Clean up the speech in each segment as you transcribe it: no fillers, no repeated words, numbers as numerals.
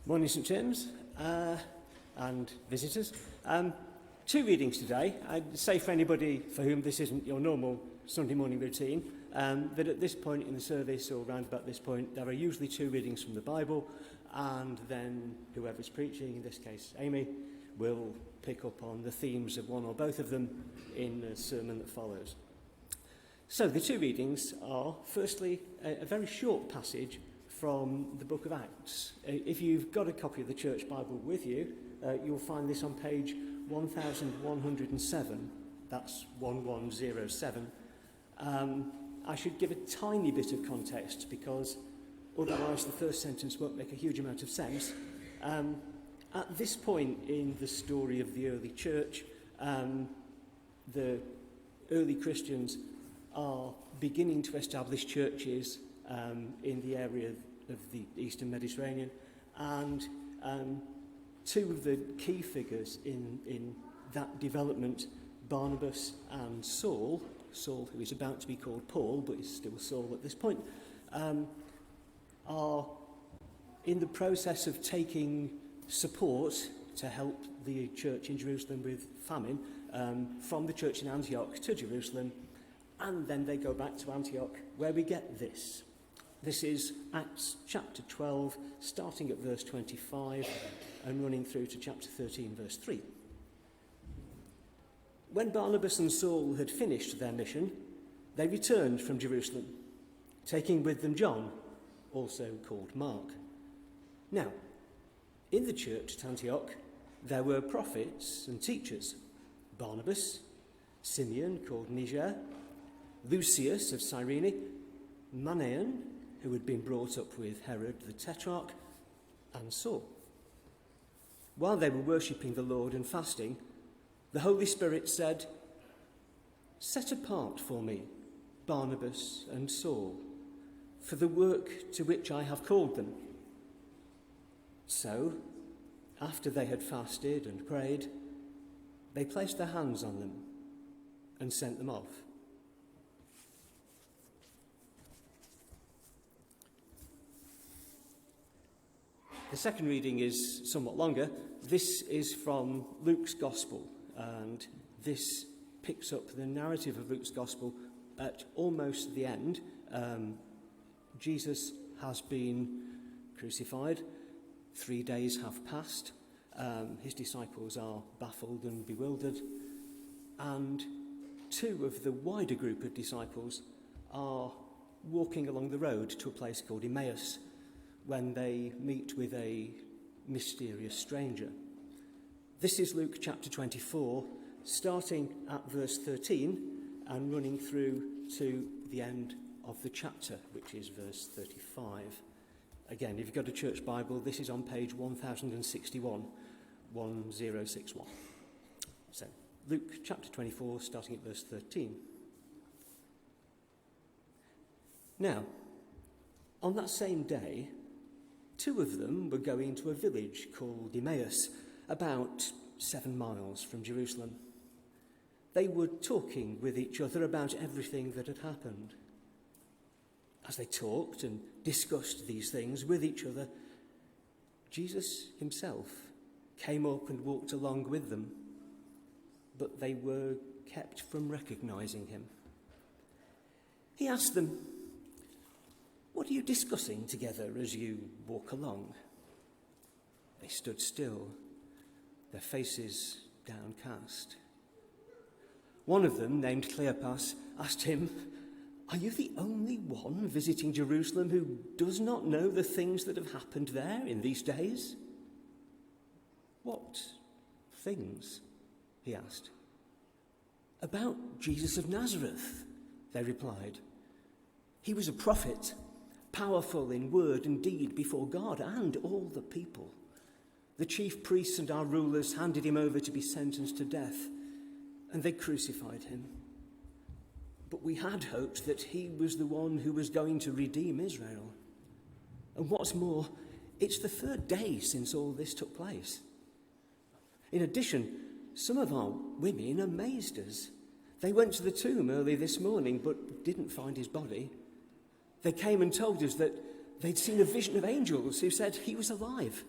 Morning, St James, and visitors. Two readings today. I'd say for anybody for whom this isn't your normal Sunday morning routine, that at this point in the service, or around about this point, there are usually two readings from the Bible, and then whoever's preaching, in this case Amy, will pick up on the themes of one or both of them in the sermon that follows. So the two readings are, firstly, a very short passage from the book of Acts. If you've got a copy of the Church Bible with you, you'll find this on page 1107. That's 1107. I should give a tiny bit of context because otherwise the first sentence won't make a huge amount of sense. At this point in the story of the early church, the early Christians are beginning to establish churches in the area of the Eastern Mediterranean, and two of the key figures in that development, Barnabas and Saul, who is about to be called Paul but is still Saul at this point, are in the process of taking support to help the church in Jerusalem with famine from the church in Antioch to Jerusalem, and then they go back to Antioch, where we get this. This is Acts chapter 12, starting at verse 25 and running through to chapter 13, verse 3. When Barnabas and Saul had finished their mission, they returned from Jerusalem, taking with them John, also called Mark. Now, in the church at Antioch, there were prophets and teachers: Barnabas, Simeon, called Niger, Lucius of Cyrene, Manaen, who had been brought up with Herod the Tetrarch, and Saul. While they were worshipping the Lord and fasting, the Holy Spirit said, "Set apart for me Barnabas and Saul for the work to which I have called them." So, after they had fasted and prayed, they placed their hands on them and sent them off. The second reading is somewhat longer. This is from Luke's Gospel, and this picks up the narrative of Luke's Gospel at almost the end. Jesus has been crucified. 3 days have passed. His disciples are baffled and bewildered, and two of the wider group of disciples are walking along the road to a place called Emmaus, when they meet with a mysterious stranger. This is Luke chapter 24, starting at verse 13 and running through to the end of the chapter, which is verse 35. Again, if you've got a church Bible, this is on page 1061, 1061. So, Luke chapter 24, starting at verse 13. Now, on that same day, two of them were going to a village called Emmaus, about 7 miles from Jerusalem. They were talking with each other about everything that had happened. As they talked and discussed these things with each other, Jesus himself came up and walked along with them, but they were kept from recognizing him. He asked them, "What are you discussing together as you walk along?" They stood still, their faces downcast. One of them, named Cleopas, asked him, "Are you the only one visiting Jerusalem who does not know the things that have happened there in these days?" "What things?" he asked. "About Jesus of Nazareth," they replied. "He was a prophet, powerful in word and deed before God and all the people. The chief priests and our rulers handed him over to be sentenced to death, and they crucified him. But we had hoped that he was the one who was going to redeem Israel. And what's more, it's the 3rd day since all this took place. In addition, some of our women amazed us. They went to the tomb early this morning, but didn't find his body. They came and told us that they'd seen a vision of angels who said he was alive.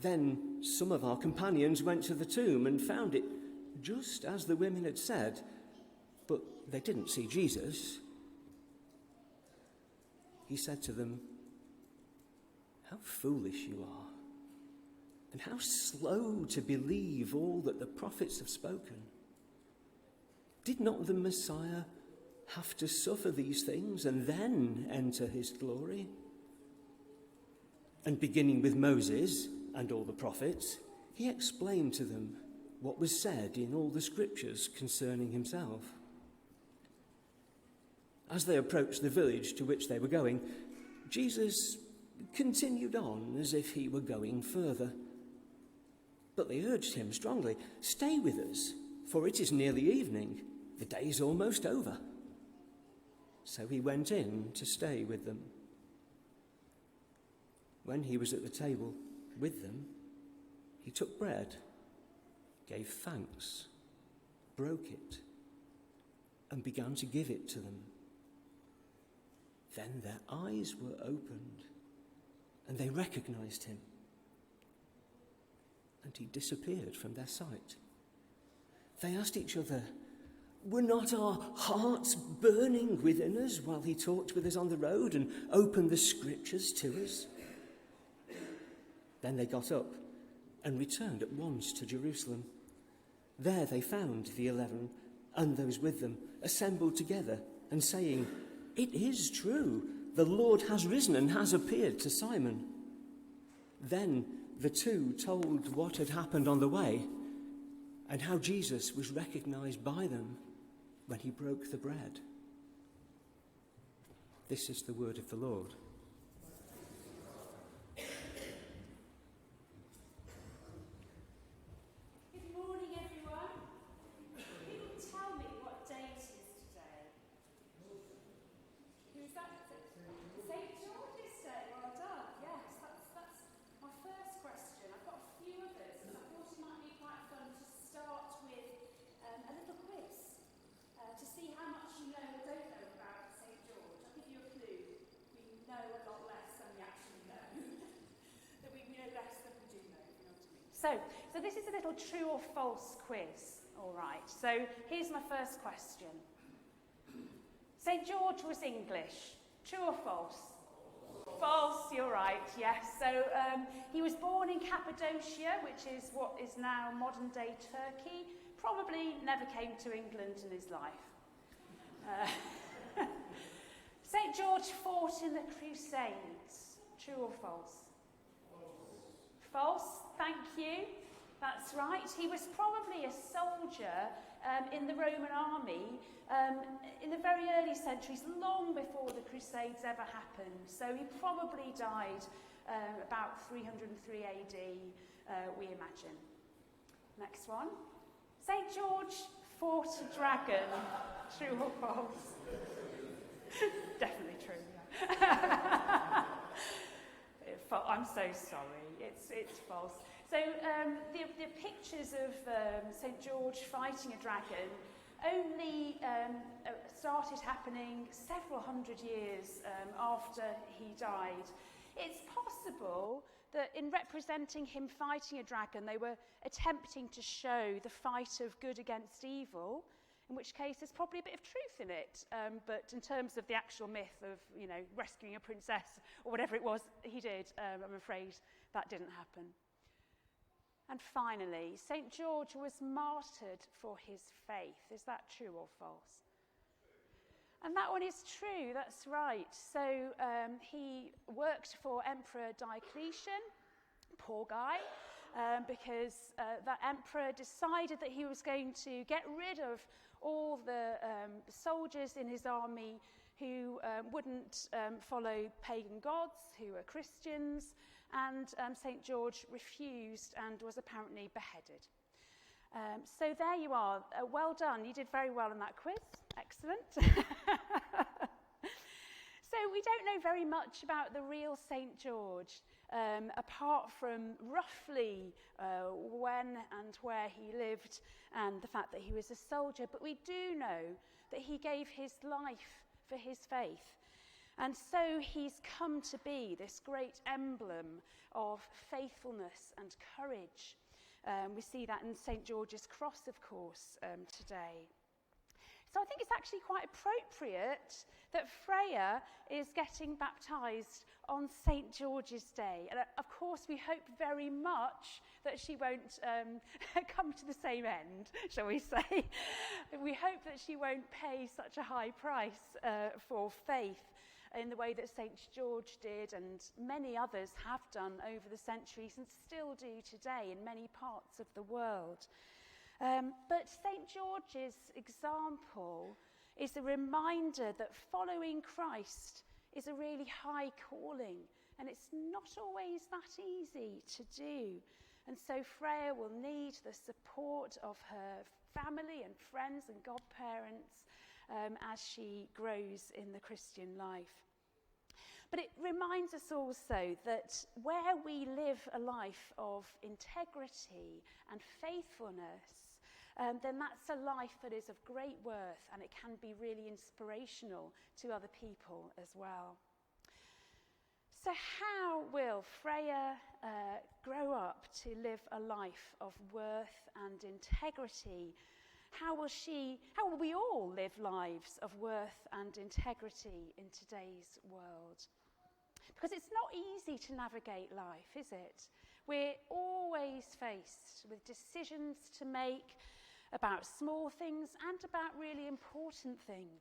Then some of our companions went to the tomb and found it just as the women had said, but they didn't see Jesus." He said to them, "How foolish you are, and how slow to believe all that the prophets have spoken. Did not the Messiah have to suffer these things and then enter his glory?" And beginning with Moses and all the prophets, he explained to them what was said in all the scriptures concerning himself. As they approached the village to which they were going, Jesus continued on as if he were going further. But they urged him strongly, "Stay with us, for it is nearly evening. The day is almost over." So he went in to stay with them. When he was at the table with them, he took bread, gave thanks, broke it, and began to give it to them. Then their eyes were opened, and they recognized him. And he disappeared from their sight. They asked each other, "Were not our hearts burning within us while he talked with us on the road and opened the scriptures to us?" Then they got up and returned at once to Jerusalem. There they found the 11 and those with them assembled together and saying, "It is true, the Lord has risen and has appeared to Simon." Then the two told what had happened on the way and how Jesus was recognized by them when he broke the bread. This is the word of the Lord. Good morning, everyone. Can you tell me what day it is today? Who's that? St. George's Day. Well done. Yes, that's my first question. I've got a few others, and I thought it might be quite fun to start with a little quiz to see how much you know or don't know about St. George. I'll give you a clue. We know a lot less than we actually know. That we know less than we do know, if you know what I mean. So this is a little true or false quiz. All right. So here's my first question. St. George was English. True or false? False, you're right, yes. So he was born in Cappadocia, which is what is now modern-day Turkey. Probably never came to England in his life. St. George fought in the Crusades. True or false? False, thank you. That's right. He was probably a soldier in the Roman army in the very early centuries, long before the Crusades ever happened. So he probably died about 303 AD, we imagine. Next one. St. George fought a dragon. True or false? Definitely true. Yeah. I'm so sorry. It's false. So the pictures of St. George fighting a dragon only started happening several hundred years after he died. It's possible that in representing him fighting a dragon, they were attempting to show the fight of good against evil, in which case there's probably a bit of truth in it. But in terms of the actual myth of, rescuing a princess or whatever it was he did, I'm afraid that didn't happen. And finally, St. George was martyred for his faith. Is that true or false? And that one is true, that's right. So he worked for Emperor Diocletian, poor guy, because that emperor decided that he was going to get rid of all the soldiers in his army who wouldn't follow pagan gods, who were Christians, and St. George refused and was apparently beheaded. So there you are. Well done. You did very well in that quiz. Excellent. So we don't know very much about the real St. George, apart from roughly when and where he lived and the fact that he was a soldier. But we do know that he gave his life for his faith. And so he's come to be this great emblem of faithfulness and courage. We see that in St. George's Cross, of course, today. So I think it's actually quite appropriate that Freya is getting baptised on St. George's Day. And of course, we hope very much that she won't come to the same end, shall we say. We hope that she won't pay such a high price for faith in the way that St. George did, and many others have done over the centuries and still do today in many parts of the world. But St. George's example is a reminder that following Christ is a really high calling, and it's not always that easy to do. And so Freya will need the support of her family and friends and godparents as she grows in the Christian life. But it reminds us also that where we live a life of integrity and faithfulness, then that's a life that is of great worth, and it can be really inspirational to other people as well. So how will Freya grow up to live a life of worth and integrity? How will we all live lives of worth and integrity in today's world? Because it's not easy to navigate life, is it? We're always faced with decisions to make about small things and about really important things.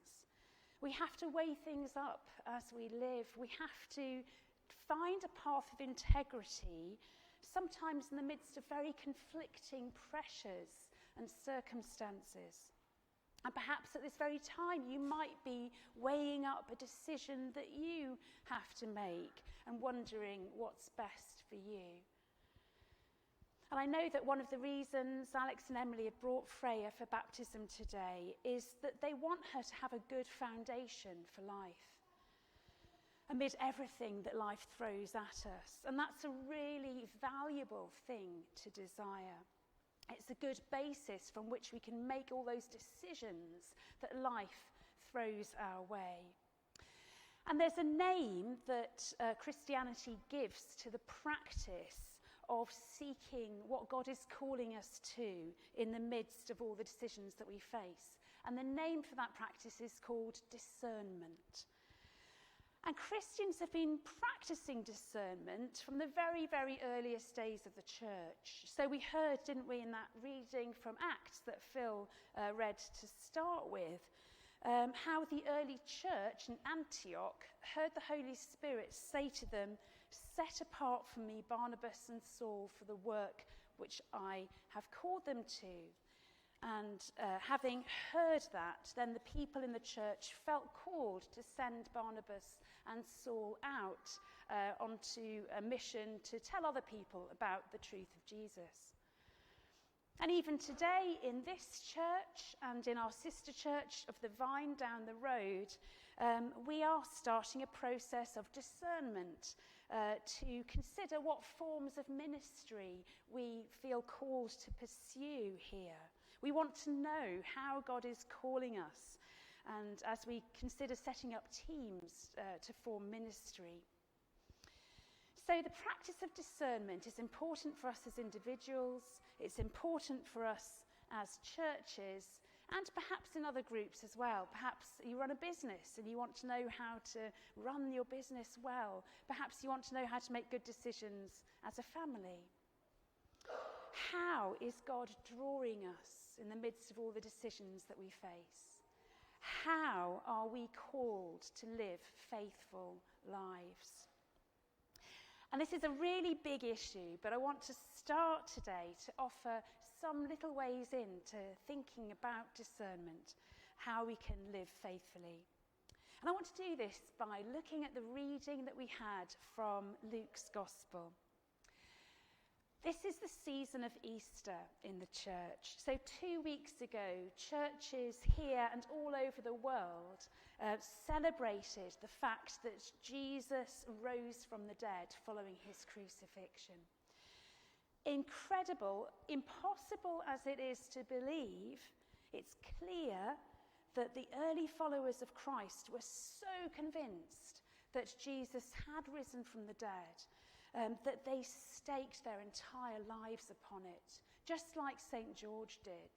We have to weigh things up as we live. We have to find a path of integrity, sometimes in the midst of very conflicting pressures and circumstances. And perhaps at this very time you might be weighing up a decision that you have to make and wondering what's best for you. And I know that one of the reasons Alex and Emily have brought Freya for baptism today is that they want her to have a good foundation for life amid everything that life throws at us. And that's a really valuable thing to desire. It's a good basis from which we can make all those decisions that life throws our way. And there's a name that Christianity gives to the practice of seeking what God is calling us to in the midst of all the decisions that we face. And the name for that practice is called discernment. And Christians have been practicing discernment from the very, very earliest days of the church. So we heard, didn't we, in that reading from Acts that Phil read to start with, how the early church in Antioch heard the Holy Spirit say to them, "Set apart for me Barnabas and Saul for the work which I have called them to." And having heard that, then the people in the church felt called to send Barnabas and Saul out onto a mission to tell other people about the truth of Jesus. And even today in this church and in our sister church of the Vine down the road, we are starting a process of discernment to consider what forms of ministry we feel called to pursue here. We want to know how God is calling us, and as we consider setting up teams to form ministry. So the practice of discernment is important for us as individuals, it's important for us as churches, and perhaps in other groups as well. Perhaps you run a business and you want to know how to run your business well. Perhaps you want to know how to make good decisions as a family. How is God drawing us in the midst of all the decisions that we face? How are we called to live faithful lives? And this is a really big issue, but I want to start today to offer some little ways into thinking about discernment, how we can live faithfully. And I want to do this by looking at the reading that we had from Luke's Gospel. This is the season of Easter in the church. So 2 weeks ago, churches here and all over the world celebrated the fact that Jesus rose from the dead following his crucifixion. Incredible, impossible as it is to believe, it's clear that the early followers of Christ were so convinced that Jesus had risen from the dead, that they staked their entire lives upon it, just like St. George did.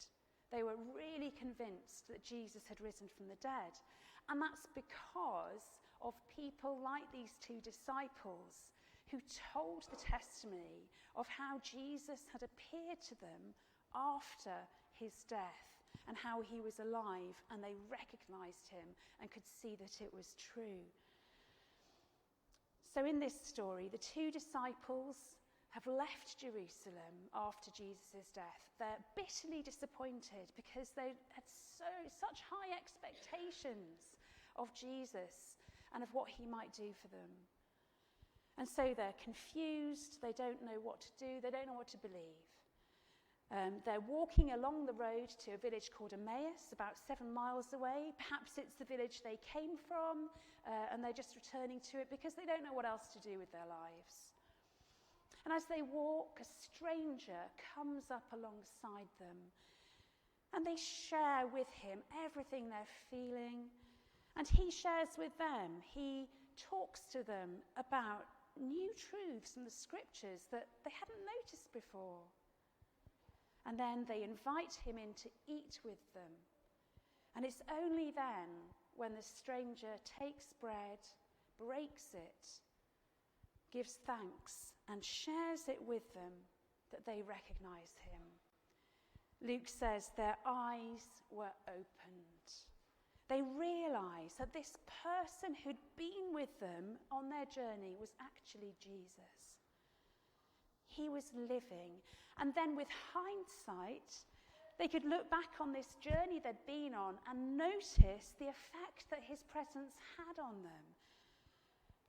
They were really convinced that Jesus had risen from the dead. And that's because of people like these two disciples who told the testimony of how Jesus had appeared to them after his death and how he was alive, and they recognized him and could see that it was true. So in this story, the two disciples have left Jerusalem after Jesus' death. They're bitterly disappointed because they had such high expectations of Jesus and of what he might do for them. And so they're confused, they don't know what to do, they don't know what to believe. They're walking along the road to a village called Emmaus, about 7 miles away. Perhaps it's the village they came from, and they're just returning to it because they don't know what else to do with their lives. And as they walk, a stranger comes up alongside them, and they share with him everything they're feeling, and he shares with them. He talks to them about new truths in the scriptures that they hadn't noticed before. And then they invite him in to eat with them. And it's only then, when the stranger takes bread, breaks it, gives thanks, and shares it with them, that they recognize him. Luke says their eyes were opened. They realized that this person who'd been with them on their journey was actually Jesus. He was living. And then with hindsight, they could look back on this journey they'd been on and notice the effect that his presence had on them.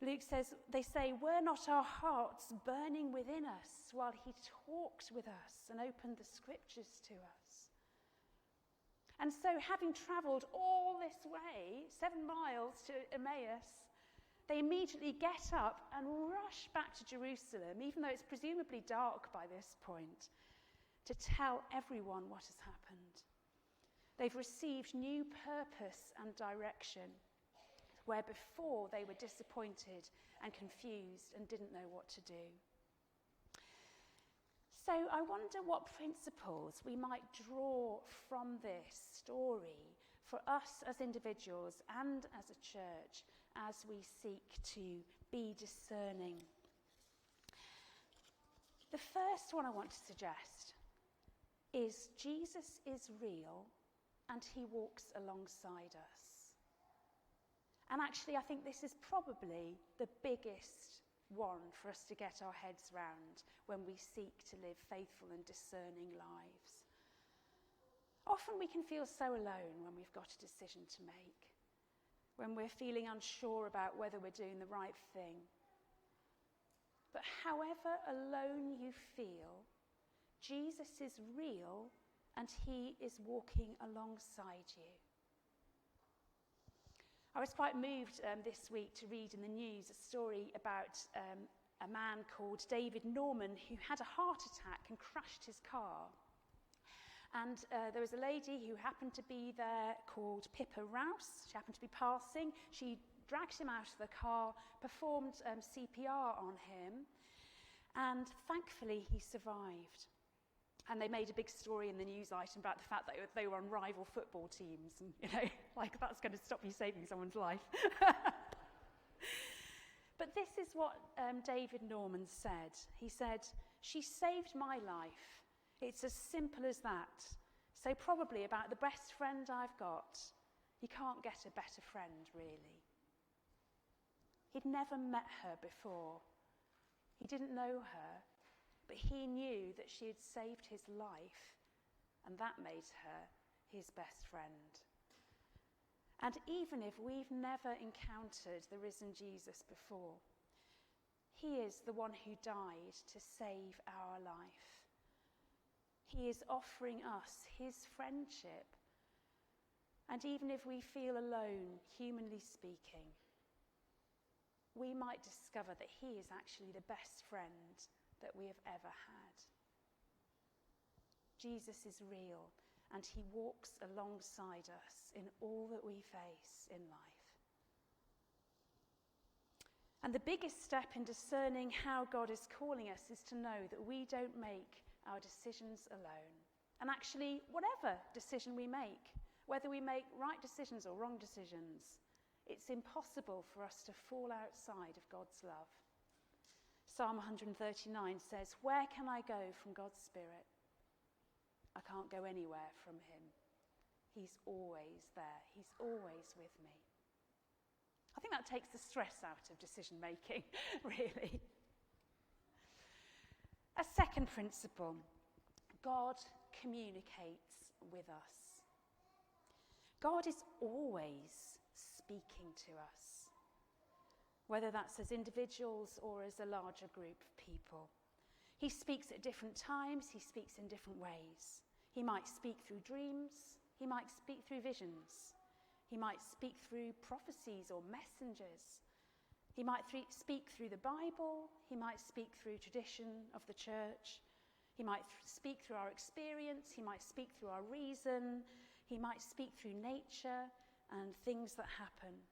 Luke says, they say, were not our hearts burning within us while he talked with us and opened the scriptures to us? And so, having travelled all this way, 7 miles to Emmaus, they immediately get up and rush back to Jerusalem, even though it's presumably dark by this point, to tell everyone what has happened. They've received new purpose and direction, where before they were disappointed and confused and didn't know what to do. So I wonder what principles we might draw from this story for us as individuals and as a church as we seek to be discerning. The first one I want to suggest is Jesus is real and he walks alongside us. And actually, I think this is probably the biggest one for us to get our heads round when we seek to live faithful and discerning lives. Often we can feel so alone when we've got a decision to make, when we're feeling unsure about whether we're doing the right thing. But however alone you feel, Jesus is real and he is walking alongside you. I was quite moved this week to read in the news a story about a man called David Norman who had a heart attack and crashed his car. And there was a lady who happened to be there called Pippa Rouse. She happened to be passing. She dragged him out of the car, performed CPR on him, and thankfully he survived. And they made a big story in the news item about the fact that they were on rival football teams. And, like that's going to stop you saving someone's life. But this is what David Norman said. He said, "She saved my life. It's as simple as that. So probably about the best friend I've got. You can't get a better friend, really." He'd never met her before. He didn't know her. But he knew that she had saved his life, and that made her his best friend. And even if we've never encountered the risen Jesus before, he is the one who died to save our life. He is offering us his friendship. And even if we feel alone, humanly speaking, we might discover that he is actually the best friend that we have ever had. Jesus is real, and he walks alongside us in all that we face in life. And the biggest step in discerning how God is calling us is to know that we don't make our decisions alone. And actually, whatever decision we make, whether we make right decisions or wrong decisions, it's impossible for us to fall outside of God's love. Psalm 139 says, "Where can I go from God's Spirit? I can't go anywhere from him. He's always there. He's always with me." I think that takes the stress out of decision making, really. A second principle, God communicates with us. God is always speaking to us, whether that's as individuals or as a larger group of people. He speaks at different times, he speaks in different ways. He might speak through dreams, he might speak through visions, he might speak through prophecies or messengers. He might speak through the Bible, he might speak through tradition of the church, he might speak through our experience, he might speak through our reason, he might speak through nature and things that happen.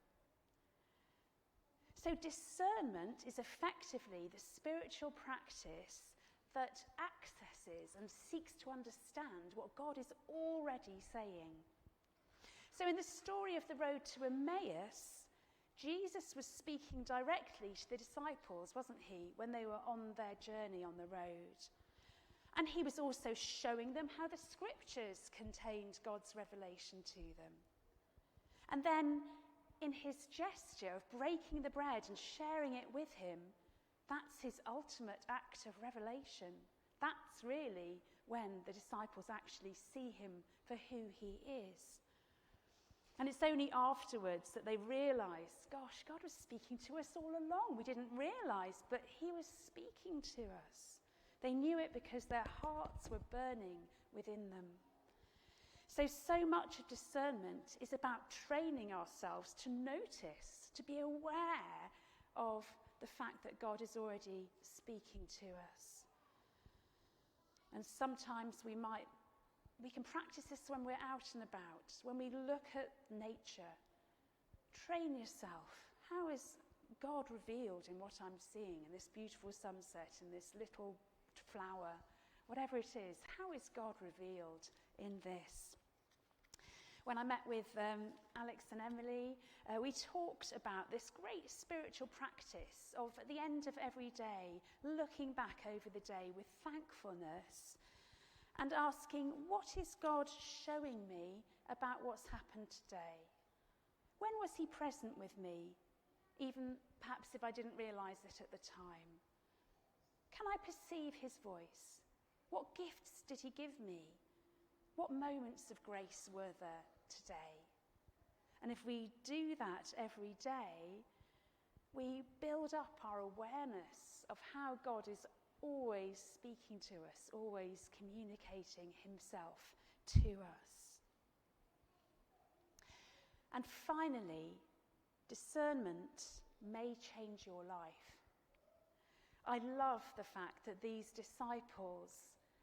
So discernment is effectively the spiritual practice that accesses and seeks to understand what God is already saying. So in the story of the road to Emmaus, Jesus was speaking directly to the disciples, wasn't he, when they were on their journey on the road. And he was also showing them how the scriptures contained God's revelation to them. And then in his gesture of breaking the bread and sharing it with him, that's his ultimate act of revelation. That's really when the disciples actually see him for who he is. And it's only afterwards that they realise, gosh, God was speaking to us all along. We didn't realise, but he was speaking to us. They knew it because their hearts were burning within them. So much of discernment is about training ourselves to notice, to be aware of the fact that God is already speaking to us. And sometimes we can practice this when we're out and about, when we look at nature. Train yourself. How is God revealed in what I'm seeing, in this beautiful sunset, in this little flower, whatever it is? How is God revealed in this? When I met with Alex and Emily, we talked about this great spiritual practice of, at the end of every day, looking back over the day with thankfulness and asking, what is God showing me about what's happened today? When was he present with me, even perhaps if I didn't realise it at the time? Can I perceive his voice? What gifts did he give me? What moments of grace were there today? And if we do that every day, we build up our awareness of how God is always speaking to us, always communicating himself to us. And finally, discernment may change your life. I love the fact that these disciples,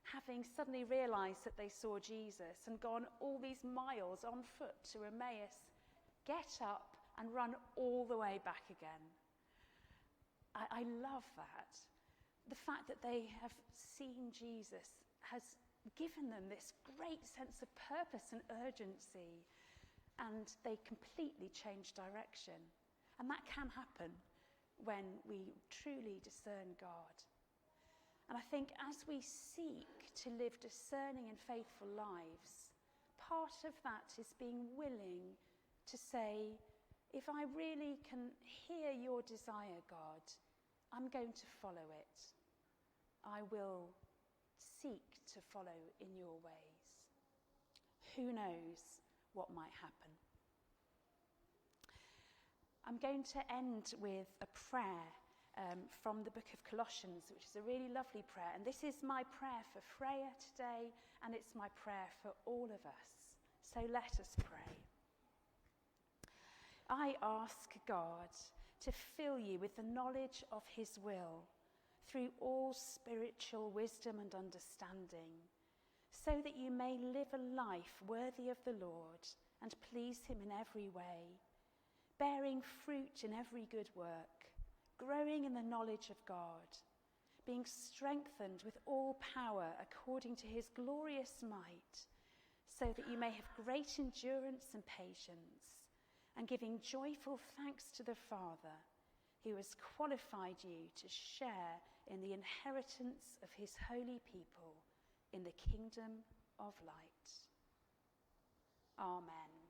having suddenly realised that they saw Jesus and gone all these miles on foot to Emmaus, get up and run all the way back again. I love that. The fact that they have seen Jesus has given them this great sense of purpose and urgency, and they completely change direction. And that can happen when we truly discern God. And I think as we seek to live discerning and faithful lives, part of that is being willing to say, if I really can hear your desire, God, I'm going to follow it. I will seek to follow in your ways. Who knows what might happen? I'm going to end with a prayer from the book of Colossians, which is a really lovely prayer. And this is my prayer for Freya today, and it's my prayer for all of us. So let us pray. I ask God to fill you with the knowledge of his will through all spiritual wisdom and understanding, so that you may live a life worthy of the Lord and please him in every way, bearing fruit in every good work, growing in the knowledge of God, being strengthened with all power according to his glorious might, so that you may have great endurance and patience, and giving joyful thanks to the Father, who has qualified you to share in the inheritance of his holy people in the kingdom of light. Amen.